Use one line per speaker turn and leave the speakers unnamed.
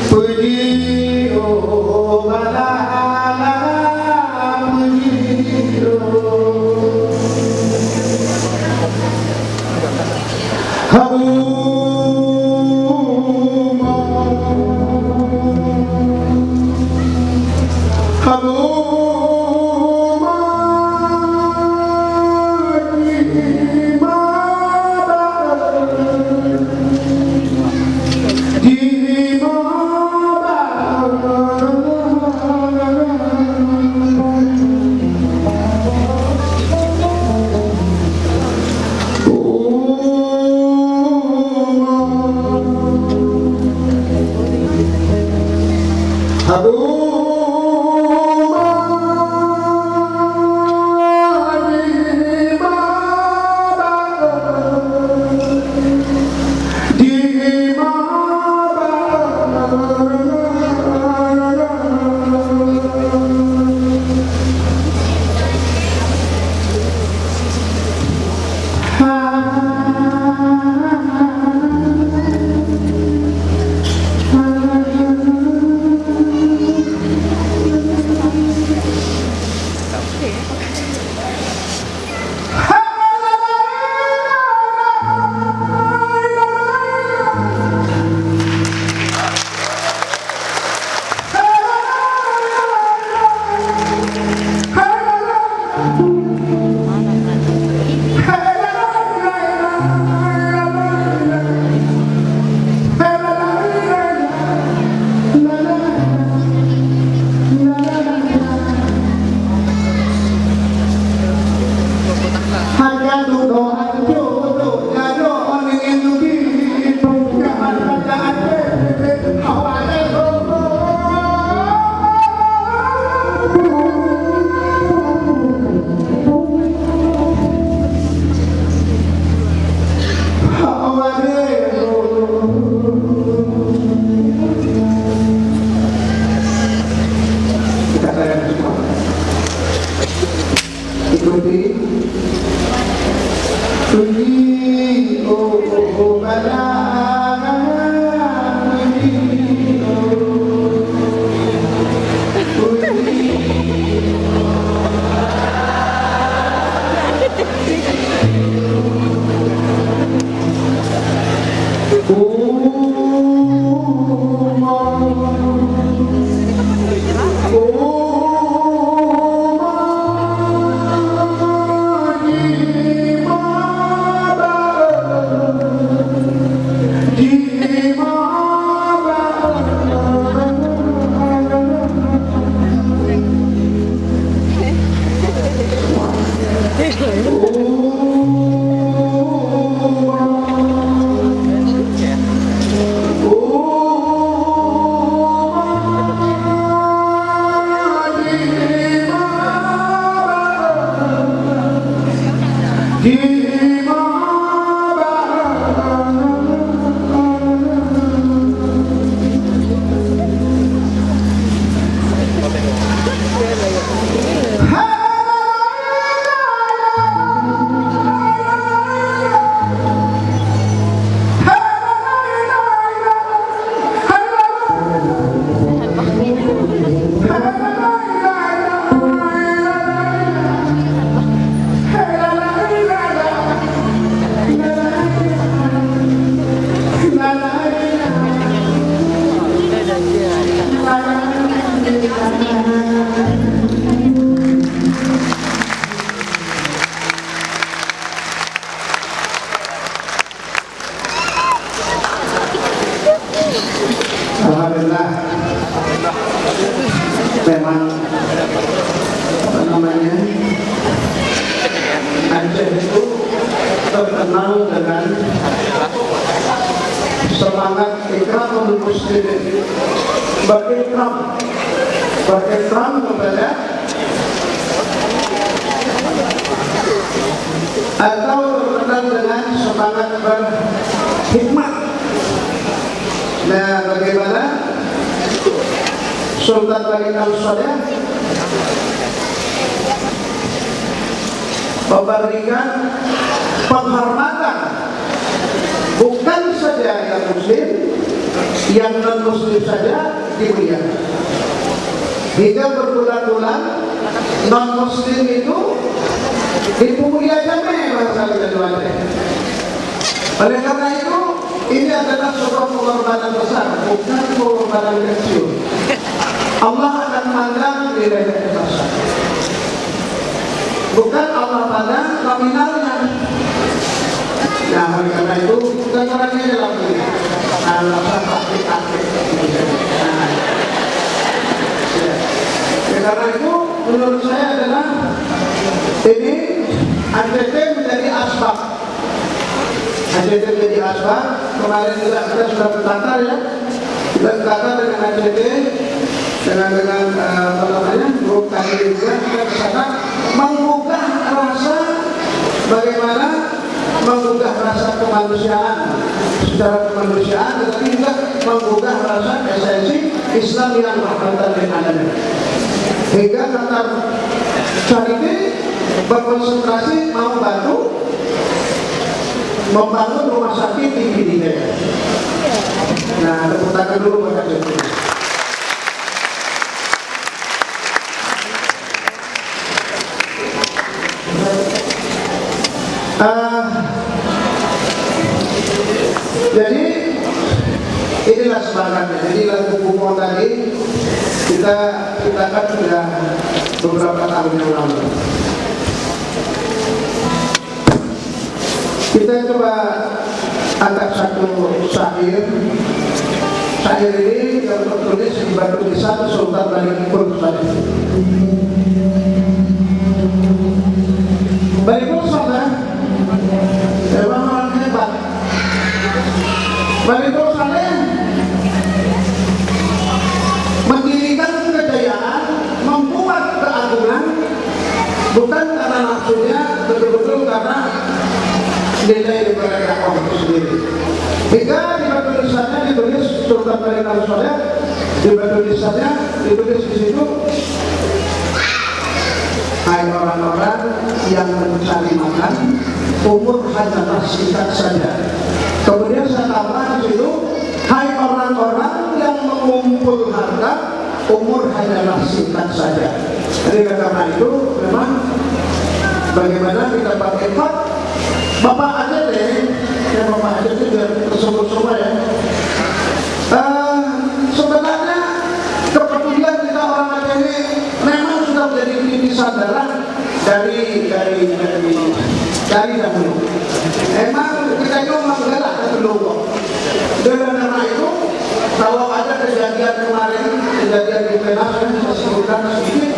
Puji, oh, Alhamdulillah. Memang apa namanya, Aceh itu terkenal dengan semangat ikramul muslimin, berikram kepada atau terkenal dengan semangat berhikmat. Nah, bagaimana Sultan Bali Al-Sodeh memberikan penghormatan bukan saja yang muslim, yang non muslim saja dimuliakan. Hingga berbulan-bulan non muslim itu dimuliakan bahasa kedua-duanya. Oleh karena itu, ini adalah sebuah pengorbanan besar, bukan pengorbanan kecil. Allah akan pandang nilai besar. Bukan Allah pandang nominalnya. Nah, oleh karena itu kita caranya dalam ini. Alasan praktik. Karena itu menurut saya adalah ini ACT menjadi asbab. ACT menjadi asbab. Kemarin juga kita sudah bertata ya. Kita bertata dengan ACT dengan apa namanya grup tadi juga kita bersama menggugah rasa bagaimana menggugah rasa kemanusiaan secara kemanusiaan, tetapi juga menggugah rasa esensi Islam yang rahmatan lil alamin. Hingga Qatar Charity berkonsentrasi mau bantu membangun rumah sakit di Hidayah. Nah, tepuk tangan dulu buat ACT. Jadi inilah semangatnya. Jadi lagu buku tadi kita kan sudah beberapa tahun yang lalu. Kita coba angkat satu syair. Syair ini yang tertulis di batu tulisan Sultan Bali Al-Sodeh. Bali Al-Sodeh memang orang hebat. Bali Al-Sodeh mendirikan kejayaan, membuat keagungan bukan karena nafsunya, betul-betul karena nilai daripada dakwah itu sendiri. Hingga di batu tulisannya ditulis Sultan Bali Al-Sodeh, di batu tulisannya ditulis di situ, hai orang-orang yang mencari makan, umur hanyalah singkat saja. Kemudian saya tambah di situ, hai orang-orang yang mengumpul harta, umur hanyalah singkat saja. Jadi karena itu memang bagaimana kita pakai hak Bapak aja deh, ya Bapak aja itu biar tersebut semua ya. Sebenarnya kepedulian kita orang Aceh ini memang sudah menjadi titisan darah dari dahulu. Emang kita itu menggelar kepedulian. Dengan karena itu, kalau ada kejadian kemarin, kejadian di Penas, saya sebutkan sedikit.